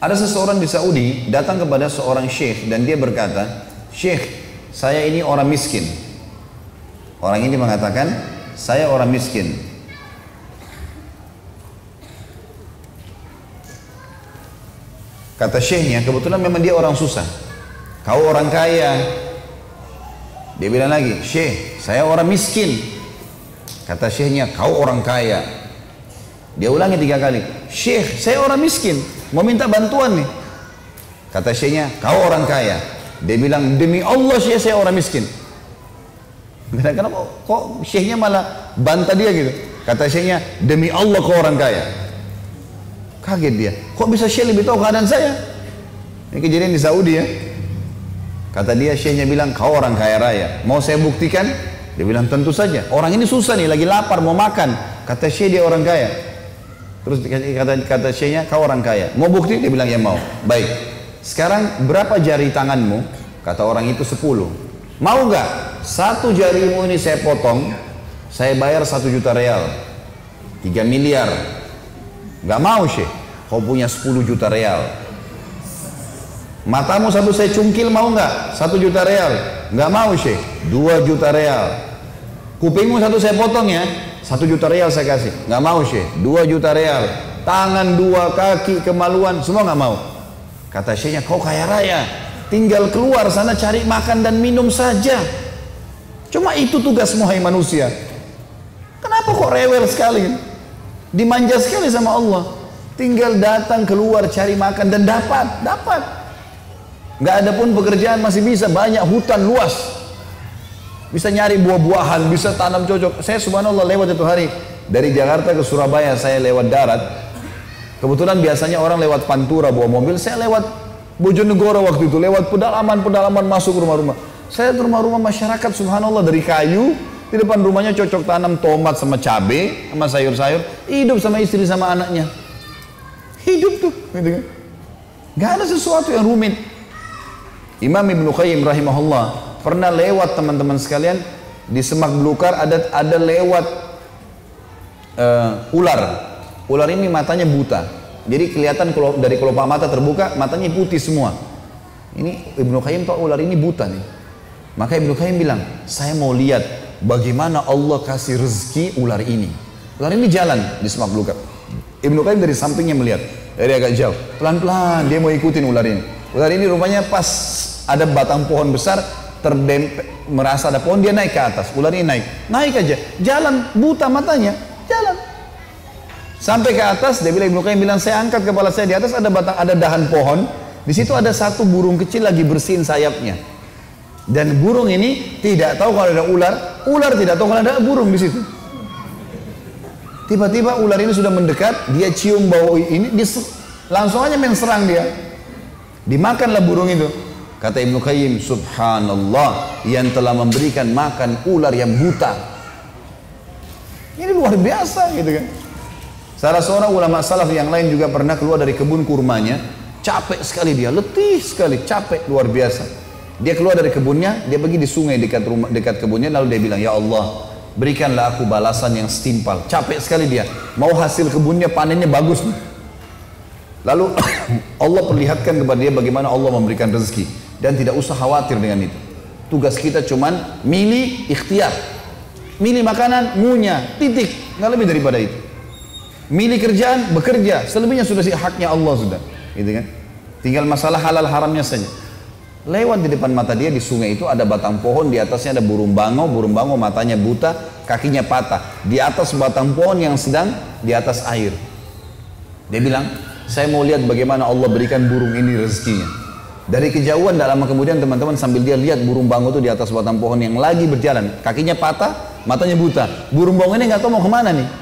Ada seseorang di Saudi datang kepada seorang syekh dan dia berkata, "Syekh, saya ini orang miskin." Orang ini mengatakan, "Saya orang miskin." Kata syekhnya, kebetulan memang dia orang susah. "Kau orang kaya." Dia bilang lagi, "Syekh, saya orang miskin." Kata syekhnya, "Kau orang kaya." Dia ulangi 3 kali, "Syekh, saya orang miskin, mau minta bantuan nih." Kata syekhnya, "Kau orang kaya." Dia bilang, "Demi Allah syekh, saya orang miskin." Kenapa kok syekhnya malah bantah dia gitu? Kata syekhnya, "Demi Allah kau orang kaya." Kaget dia, kok bisa syekh lebih tahu keadaan saya? Ini kejadian di Saudi ya. Kata dia, syekhnya bilang, "Kau orang kaya raya, mau saya buktikan?" Dia bilang, "Tentu saja, orang ini susah nih, lagi lapar mau makan." Kata syekh, dia orang kaya. Terus kata syekhnya, "Kau orang kaya, mau bukti?" Dia bilang, "Ya mau." "Baik, sekarang berapa jari tanganmu?" Kata orang itu, 10. "Mau nggak? 1 jarimu ini saya potong, saya bayar 1 juta real, 3 miliar. Nggak mau syekh, kau punya 10 juta real. Matamu 1 saya cungkil, mau nggak? 1 juta real. Nggak mau syekh, 2 juta real. Kupingmu 1 saya potong ya, 1 juta real saya kasih. Nggak mau syekh, 2 juta real. Tangan 2, kaki, kemaluan, semua nggak mau. Kata syekhnya, "Kau kaya raya, tinggal keluar sana cari makan dan minum saja. Cuma itu tugasmu hai manusia. Kenapa kok rewel sekali? Dimanja sekali sama Allah. Tinggal datang keluar cari makan dan dapat. Nggak ada pun pekerjaan masih bisa, banyak hutan luas. Bisa nyari buah-buahan, bisa tanam cocok." Saya subhanallah lewat itu hari dari Jakarta ke Surabaya, saya lewat darat. Kebetulan biasanya orang lewat Pantura bawa mobil, saya lewat Bojonegoro waktu itu, lewat pedalaman masuk rumah-rumah. Saya ke rumah-rumah masyarakat subhanallah dari kayu. Di depan rumahnya cocok tanam tomat sama cabai sama sayur-sayur, hidup sama istri sama anaknya. Hidup tuh, gitu kan. Gak ada sesuatu yang rumit. Imam Ibnu Qayyim rahimahullah pernah lewat, teman-teman sekalian, di Semak Belukar ada lewat ular. Ular ini matanya buta. Jadi kelihatan kalau dari kelopak mata terbuka, matanya putih semua. Ini Ibnu Qayyim tahu ular ini buta nih. Maka Ibnu Qayyim bilang, "Saya mau lihat bagaimana Allah kasih rezeki ular ini." Ular ini jalan di Semak Belukar. Ibnu Qayyim dari sampingnya melihat, dari agak jauh, pelan-pelan dia mau ikutin ular ini. Ular ini rupanya pas ada batang pohon besar, terdempet, merasa ada pohon, dia naik ke atas. Ular ini naik aja, jalan, buta matanya, jalan. Sampai ke atas, dia bilang, Ibnu Qayyim bilang, "Saya angkat kepala saya, di atas ada dahan pohon, di situ ada satu burung kecil lagi bersihin sayapnya. Dan burung ini tidak tahu kalau ada ular tidak tahu kalau ada burung di situ. Tiba-tiba ular ini sudah mendekat, dia cium bau ini, langsung aja main serang dia. Dimakanlah burung itu." Kata Ibnu Qayyim, "Subhanallah, yang telah memberikan makan ular yang buta." Ini luar biasa gitu kan. Salah seorang ulama salaf yang lain juga pernah keluar dari kebun kurmanya, capek sekali dia, letih sekali, capek luar biasa. Dia keluar dari kebunnya, dia pergi di sungai dekat kebunnya, lalu dia bilang, "Ya Allah, berikanlah aku balasan yang setimpal." Capek sekali dia, mau hasil kebunnya panennya bagus nih. Lalu Allah perlihatkan kepada dia bagaimana Allah memberikan rezeki, dan tidak usah khawatir dengan itu. Tugas kita cuman milih ikhtiar, milih makanan, ngunyah, titik, nggak lebih daripada itu. Milih kerjaan, bekerja, selebihnya sudah haknya Allah sudah, gitu kan. Tinggal masalah halal haramnya saja. Lewat di depan mata dia di sungai itu ada batang pohon, di atasnya ada burung bangau matanya buta, kakinya patah. Di atas batang pohon yang sedang di atas air. Dia bilang, "Saya mau lihat bagaimana Allah berikan burung ini rezekinya." Dari kejauhan, tak lama kemudian teman-teman sambil dia lihat burung bangau itu di atas batang pohon yang lagi berjalan, kakinya patah, matanya buta. Burung bangau ini nggak tahu mau kemana nih.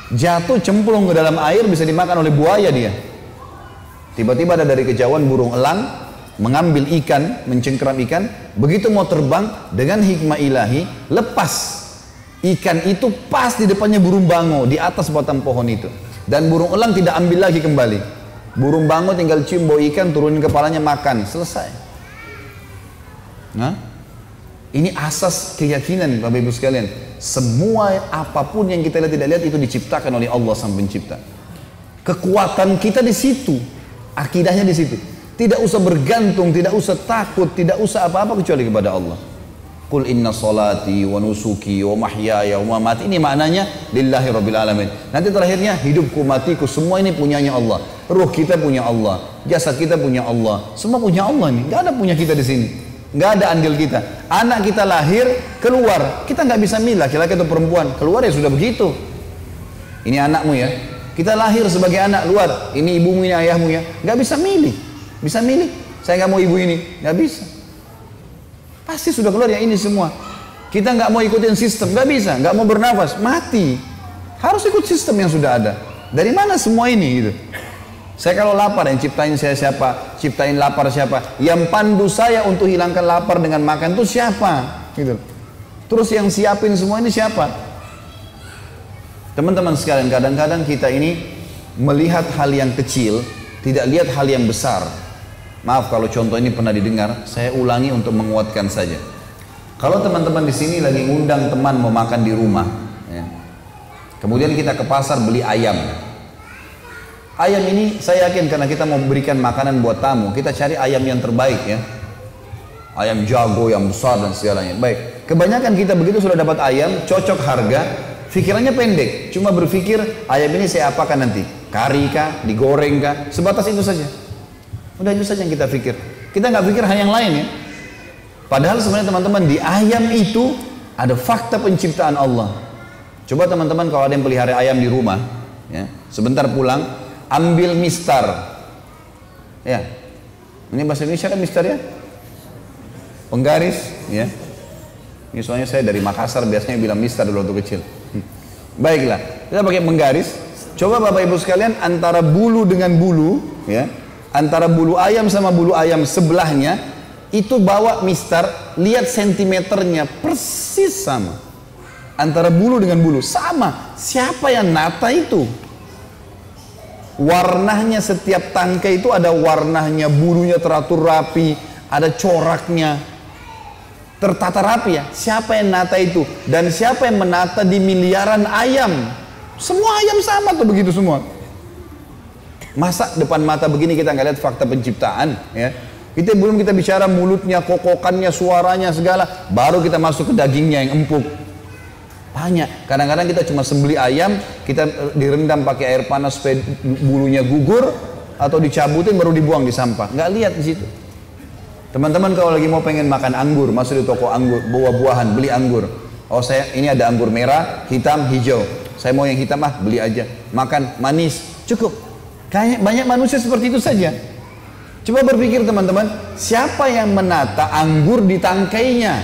Jatuh cemplung ke dalam air, bisa dimakan oleh buaya dia. Tiba-tiba ada dari kejauhan burung elang mengambil ikan, mencengkeram ikan. Begitu mau terbang, dengan hikmah ilahi lepas ikan itu pas di depannya burung bangau di atas batang pohon itu. Dan burung elang tidak ambil lagi kembali. Burung bangau tinggal cium bau ikan, turunin kepalanya, makan, selesai. Nah, ini asas keyakinan Bapak Ibu sekalian. Semua apapun yang kita lihat tidak lihat itu diciptakan oleh Allah Sang Pencipta. Kekuatan kita di situ. Akidahnya di situ. Tidak usah bergantung, tidak usah takut, tidak usah apa-apa kecuali kepada Allah. Qul inna salati wa nusuki wa mahyaya wa mamati. Ini maknanya lillahi rabbil alamin. Nanti terakhirnya hidupku, matiku, semua ini punyanya Allah. Ruh kita punya Allah, jasad kita punya Allah, semua punya Allah nih. Gak ada punya kita di sini. Gak ada andil kita. Anak kita lahir, keluar, kita nggak bisa milih laki-laki atau perempuan. Keluar ya sudah begitu. Ini anakmu ya. Kita lahir sebagai anak, luar. Ini ibumu, ini ayahmu ya. Nggak bisa milih. Bisa milih, saya nggak mau ibu ini, nggak bisa. Pasti sudah keluar ya ini semua. Kita nggak mau ikutin sistem, nggak bisa, nggak mau bernafas, mati. Harus ikut sistem yang sudah ada. Dari mana semua ini gitu? Saya kalau lapar, yang ciptain saya siapa? Ciptain lapar siapa? Yang pandu saya untuk hilangkan lapar dengan makan itu siapa? Gitu. Terus yang siapin semua ini siapa? Teman-teman sekalian, kadang-kadang kita ini melihat hal yang kecil, tidak lihat hal yang besar. Maaf kalau contoh ini pernah didengar, saya ulangi untuk menguatkan saja. Kalau teman-teman di sini lagi ngundang teman mau makan di rumah, ya. Kemudian kita ke pasar beli ayam. Ayam ini saya yakin karena kita mau berikan makanan buat tamu, kita cari ayam yang terbaik ya. Ayam jago yang besar dan segalanya. Baik, kebanyakan kita begitu sudah dapat ayam, cocok harga, pikirannya pendek, cuma berpikir ayam ini saya apakan nanti, kari kah, digoreng kah, sebatas itu saja. Udah itu saja yang kita pikir. Kita nggak pikir hal yang lain ya. Padahal sebenarnya teman-teman di ayam itu ada fakta penciptaan Allah. Coba teman-teman kalau ada yang pelihara ayam di rumah, ya, sebentar pulang, ambil mistar. Ya, ini bahasa Indonesia kan mistar ya? Penggaris, ya. Ini soalnya saya dari Makassar biasanya bilang mistar dulu waktu kecil. Baiklah, kita pakai penggaris. Coba Bapak Ibu sekalian antara bulu dengan bulu, ya. Antara bulu ayam sama bulu ayam sebelahnya itu bawa mistar, lihat sentimeternya persis sama. Antara bulu dengan bulu sama. Siapa yang nata itu? Warnanya setiap tangkai itu ada warnanya, bulunya teratur rapi, ada coraknya, tertata rapi ya. Siapa yang nata itu? Dan siapa yang menata di miliaran ayam? Semua ayam sama tuh begitu semua. Masa depan mata begini kita nggak lihat fakta penciptaan ya? Kita belum kita bicara mulutnya, kokokannya, suaranya segala, baru kita masuk ke dagingnya yang empuk. Banyak. Kadang-kadang kita cuma sembeli ayam, kita direndam pakai air panas supaya bulunya gugur, atau dicabutin baru dibuang di sampah. Nggak lihat di situ. Teman-teman kalau lagi mau pengen makan anggur, masuk di toko anggur, buah-buahan, beli anggur. Oh saya ini ada anggur merah, hitam, hijau. Saya mau yang hitam beli aja. Makan manis, cukup. Kayak banyak manusia seperti itu saja. Coba berpikir teman-teman, siapa yang menata anggur di tangkainya?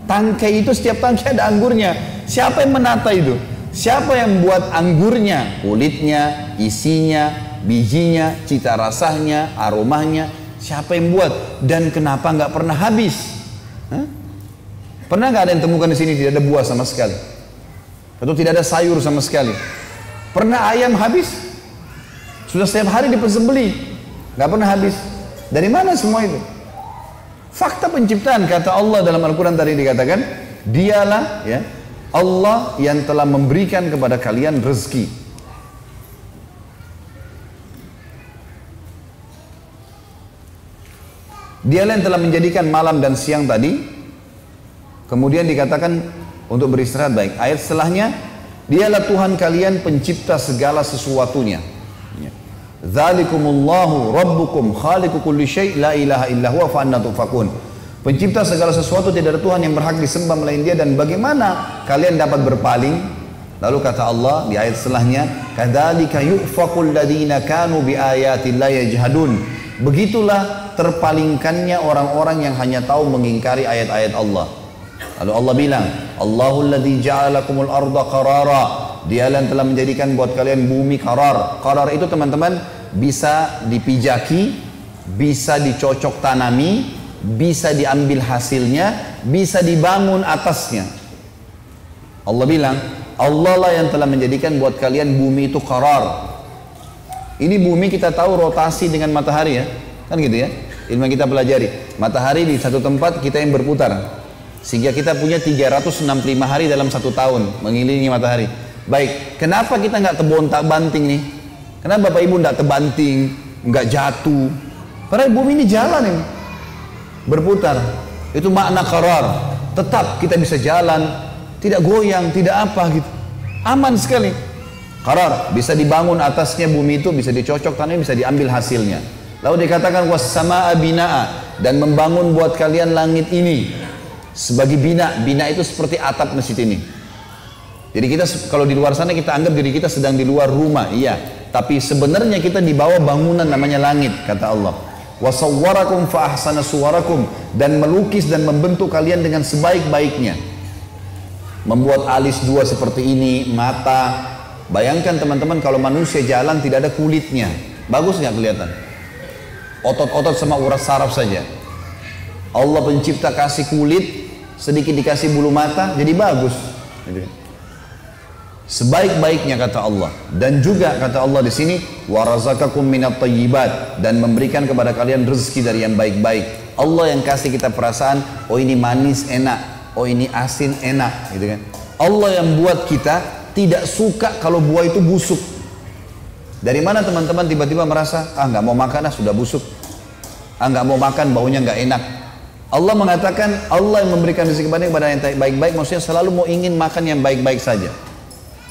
Tangkai itu setiap tangkai ada anggurnya. Siapa yang menata itu? Siapa yang buat anggurnya? Kulitnya, isinya, bijinya, cita rasanya, aromanya. Siapa yang buat? Dan kenapa nggak pernah habis? Hah? Pernah nggak ada yang temukan di sini tidak ada buah sama sekali? Atau tidak ada sayur sama sekali? Pernah ayam habis? Sudah setiap hari dipersembeli, nggak pernah habis. Dari mana semua itu? Fakta penciptaan, kata Allah dalam Al-Quran tadi dikatakan, dialah ya Allah yang telah memberikan kepada kalian rezeki. Dialah yang telah menjadikan malam dan siang tadi. Kemudian dikatakan untuk beristirahat baik. Ayat setelahnya, dialah Tuhan kalian pencipta segala sesuatunya. Dzalikumullahu rabbukum khaliqu kulli syai' la ilaha illa huwa fa anna tufakun. Pencipta segala sesuatu, tidak ada Tuhan yang berhak disembah melainkan Dia, dan bagaimana kalian dapat berpaling? Lalu kata Allah di ayat setelahnya, kadzalika yufakul ladzina kanu biayatillahi yajhadun. Begitulah terpalingkannya orang-orang yang hanya tahu mengingkari ayat-ayat Allah. Lalu Allah bilang, Allahul ladzi ja'alakumul arda qarara. Dia yang telah menjadikan buat kalian bumi qarar. Qarar itu teman-teman bisa dipijaki, bisa dicocok tanami, bisa diambil hasilnya, bisa dibangun atasnya. Allah bilang, Allah lah yang telah menjadikan buat kalian bumi itu qarar. Ini bumi kita tahu rotasi dengan matahari ya, kan gitu ya. Ilmu yang kita pelajari, matahari di satu tempat kita yang berputar, sehingga kita punya 365 hari dalam satu tahun mengelilingi matahari. Baik, kenapa kita nggak tebontak banting nih? Kenapa Bapak Ibu nggak tebanting, nggak jatuh. Padahal bumi ini jalan ini, berputar. Itu makna qarar. Tetap kita bisa jalan, tidak goyang, tidak apa gitu. Aman sekali. Qarar, bisa dibangun atasnya bumi itu, bisa dicocok tanahnya, bisa diambil hasilnya. Lalu dikatakan was-samaa binaa, dan membangun buat kalian langit ini sebagai bina. Bina itu seperti atap masjid ini. Jadi kita kalau di luar sana kita anggap diri kita sedang di luar rumah, iya. Tapi sebenarnya kita di bawah bangunan namanya langit, kata Allah. Wasawwarakum fa ahsana suwarakum, dan melukis dan membentuk kalian dengan sebaik-baiknya. Membuat alis dua seperti ini, mata. Bayangkan teman-teman kalau manusia jalan tidak ada kulitnya, bagus nggak kelihatan? Otot-otot sama urat saraf saja. Allah pencipta kasih kulit, sedikit dikasih bulu mata, jadi bagus. Sebaik-baiknya kata Allah. Dan juga kata Allah di sini, warazakakum minat thayyibat, dan memberikan kepada kalian rezeki dari yang baik-baik. Allah yang kasih kita perasaan, oh ini manis enak, oh ini asin enak, gitu kan? Allah yang buat kita tidak suka kalau buah itu busuk. Dari mana teman-teman tiba-tiba merasa, ah nggak mau makan, ah sudah busuk, ah nggak mau makan, baunya nggak enak. Allah mengatakan, Allah yang memberikan rezeki kepada yang baik-baik, maksudnya selalu mau ingin makan yang baik-baik saja.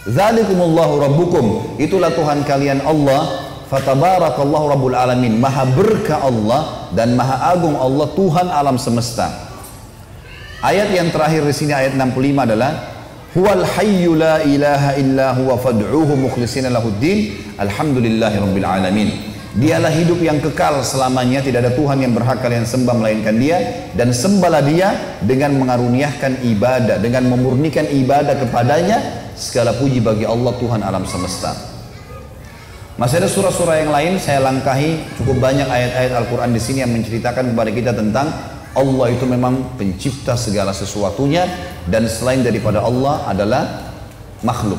Dzalikumullahu rabbukum, itulah Tuhan kalian Allah. Fatabarakallahu rabbul alamin, maha berkah Allah dan maha agung Allah, Tuhan alam semesta. Ayat yang terakhir di sini, ayat 65 adalah huwal hayyu la ilaha illa huwa fad'uhu mukhlishina lahuddin alhamdulillahi rabbil alamin. Dialah hidup yang kekal selamanya, tidak ada Tuhan yang berhak kalian sembah melainkan Dia, dan sembahlah Dia dengan mengaruniakan ibadah, dengan memurnikan ibadah kepadanya. Segala puji bagi Allah Tuhan alam semesta. Masih ada surah-surah yang lain, saya langkahi. Cukup banyak ayat-ayat Al-Quran di sini yang menceritakan kepada kita tentang Allah itu memang pencipta segala sesuatunya, dan selain daripada Allah adalah makhluk.